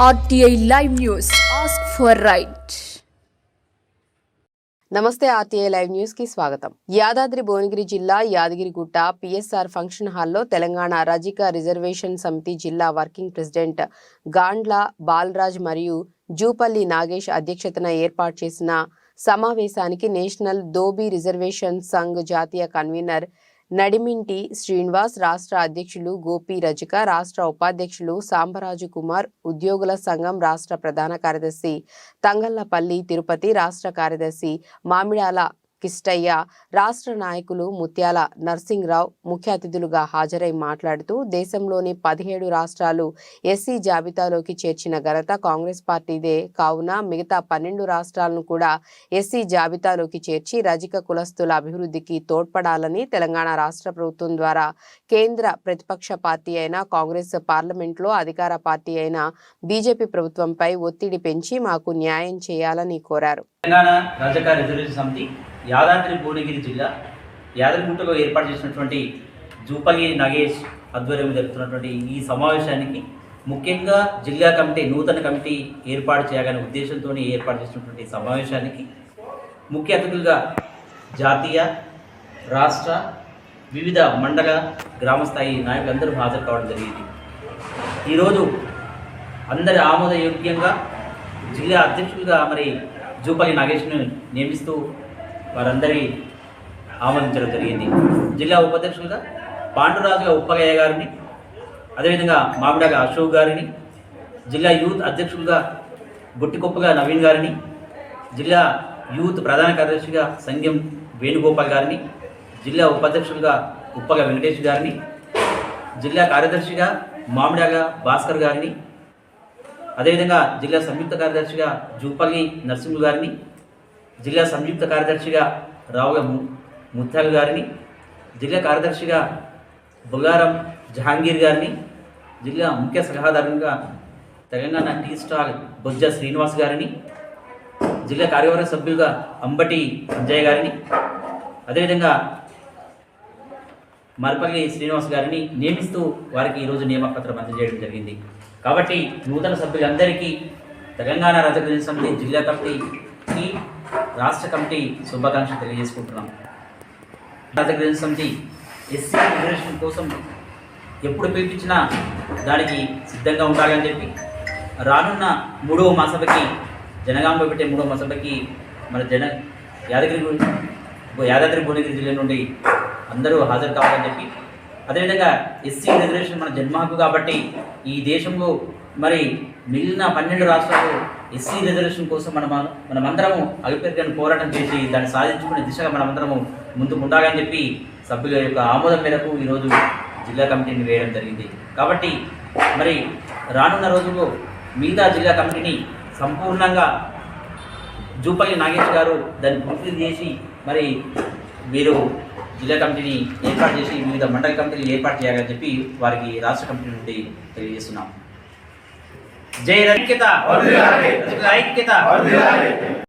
RTI Live News. Ask for right. నమస్తే RTI live news కి స్వాగతం. యాదాద్రి భువనగిరి జిల్లా యాదగిరిగుట్ట పిఎస్ఆర్ ఫంక్షన్ హాల్లో తెలంగాణ రజిక రిజర్వేషన్ సమితి జిల్లా వర్కింగ్ ప్రెసిడెంట్ గాండ్ల బాలరాజ్ మరియు జూపల్లి నాగేష్ అధ్యక్షతన ఏర్పాటు చేసిన సమావేశానికి నేషనల్ దోబీ రిజర్వేషన్ సంఘ్ జాతీయ కన్వీనర్ నడిమింటి శ్రీనివాస్, రాష్ట్ర అధ్యక్షులు గోపి రజిక, రాష్ట్ర ఉపాధ్యక్షులు సాంబరాజు కుమార్, ఉద్యోగుల సంఘం రాష్ట్ర ప్రధాన కార్యదర్శి తంగళ్లపల్లి తిరుపతి, రాష్ట్ర కార్యదర్శి మామిడాల కిష్టయ్య, రాష్ట్ర నాయకులు ముత్యాల నర్సింగ్రావు ముఖ్య అతిథులుగా హాజరై మాట్లాడుతూ దేశంలోని 17 రాష్ట్రాలు ఎస్సీ జాబితాలోకి చేర్చిన ఘనత కాంగ్రెస్ పార్టీదే కావున మిగతా 12 రాష్ట్రాలను కూడా ఎస్సీ జాబితాలోకి చేర్చి రజిక కులస్తుల అభివృద్ధికి తోడ్పడాలని తెలంగాణ రాష్ట్ర ప్రభుత్వం ద్వారా కేంద్ర ప్రతిపక్ష పార్టీ అయిన కాంగ్రెస్, పార్లమెంట్లో అధికార పార్టీ అయిన బీజేపీ ప్రభుత్వంపై ఒత్తిడి పెంచి మాకు న్యాయం చేయాలని కోరారు. తెలంగాణ రజక రిజర్వేషన్ సమితి యాదాద్రి భువనగిరి జిల్లా యాదగిరిగుట్టలో ఏర్పాటు చేసినటువంటి జూపల్లి నాగేష్ ఆధ్వర్యంలో జరుగుతున్నటువంటి ఈ సమావేశానికి ముఖ్యంగా జిల్లా కమిటీ, నూతన కమిటీ ఏర్పాటు చేయాలనే ఉద్దేశంతో ఏర్పాటు చేసినటువంటి సమావేశానికి ముఖ్య అతిథులుగా జాతీయ, రాష్ట్ర, వివిధ మండల, గ్రామస్థాయి నాయకులందరూ హాజరు కావడం జరిగింది. ఈరోజు అందరి ఆమోదయోగ్యంగా జిల్లా అధ్యక్షులుగా జూపల్లి నాగేష్ను నియమిస్తూ వారందరి ఆమోదించడం జరిగింది. జిల్లా ఉపాధ్యక్షులుగా పాండురాజుగా ఉప్పగయ్య గారిని, అదేవిధంగా మామిడాల అశోక్ గారిని, జిల్లా యూత్ అధ్యక్షులుగా గుట్టికొప్పగా నవీన్ గారిని, జిల్లా యూత్ ప్రధాన కార్యదర్శిగా సంగం వేణుగోపాల్ గారిని, జిల్లా ఉపాధ్యక్షులుగా ఉప్పగ వెంకటేష్ గారిని, జిల్లా కార్యదర్శిగా మామిడాల భాస్కర్ గారిని, అదేవిధంగా జిల్లా సంయుక్త కార్యదర్శిగా జూపల్లి నర్సింహులు గారిని, జిల్లా సంయుక్త కార్యదర్శిగా రావుల ముత్యాలు గారిని, జిల్లా కార్యదర్శిగా బుగారం జహాంగీర్ గారిని, జిల్లా ముఖ్య సలహాదారునిగా తెలంగాణ టీ స్టాల్ బొజ్జ శ్రీనివాస్ గారిని, జిల్లా కార్యవర్గ సభ్యులుగా అంబటి అంజయ్య గారిని, అదేవిధంగా మరపల్లి శ్రీనివాస్ గారిని నియమిస్తూ వారికి ఈరోజు నియామకపత్రం అందజేయడం జరిగింది. కాబట్టి నూతన సభ్యులందరికీ తెలంగాణ రజక రిజర్వేషన్ సమితి జిల్లా కమిటీకి, రాష్ట్ర కమిటీ శుభాకాంక్షలు తెలియజేసుకుంటున్నాం. రజక రిజర్వేషన్ సమితి ఎస్సీ రిజర్వేషన్ కోసం ఎప్పుడు పిలిపించినా దానికి సిద్ధంగా ఉండాలని చెప్పి రానున్న 3వ మహాసభకి, జనగాంలో పెట్టే 3వ మహాసభకి యాదాద్రి భువనగిరి జిల్లా నుండి అందరూ హాజరు కావాలని చెప్పి, అదేవిధంగా ఎస్సీ రిజర్వేషన్ మన జన్మ హక్కు కాబట్టి ఈ దేశంలో మిగిలిన 12 రాష్ట్రాలు ఎస్సీ రిజర్వేషన్ కోసం మనమందరము అభిప్రాయాన్ని పోరాటం చేసి దాన్ని సాధించుకునే దిశగా మనమందరము ముందుకు ఉండాలని చెప్పి సభ్యుల యొక్క ఆమోదం మేరకు ఈరోజు జిల్లా కమిటీని వేయడం జరిగింది. కాబట్టి రానున్న రోజుల్లో మిగతా జిల్లా కమిటీని సంపూర్ణంగా జూపల్లి నాగేష్ గారు దాన్ని పూర్తి చేసి వీరు జిల్లా కమిటీని ఏర్పాటు చేసి వివిధ మండల కమిటీలు ఏర్పాటు చేయాలని చెప్పి వారికి రాష్ట్ర కమిటీ నుండి తెలియజేస్తున్నాం. జై ఐక్యత.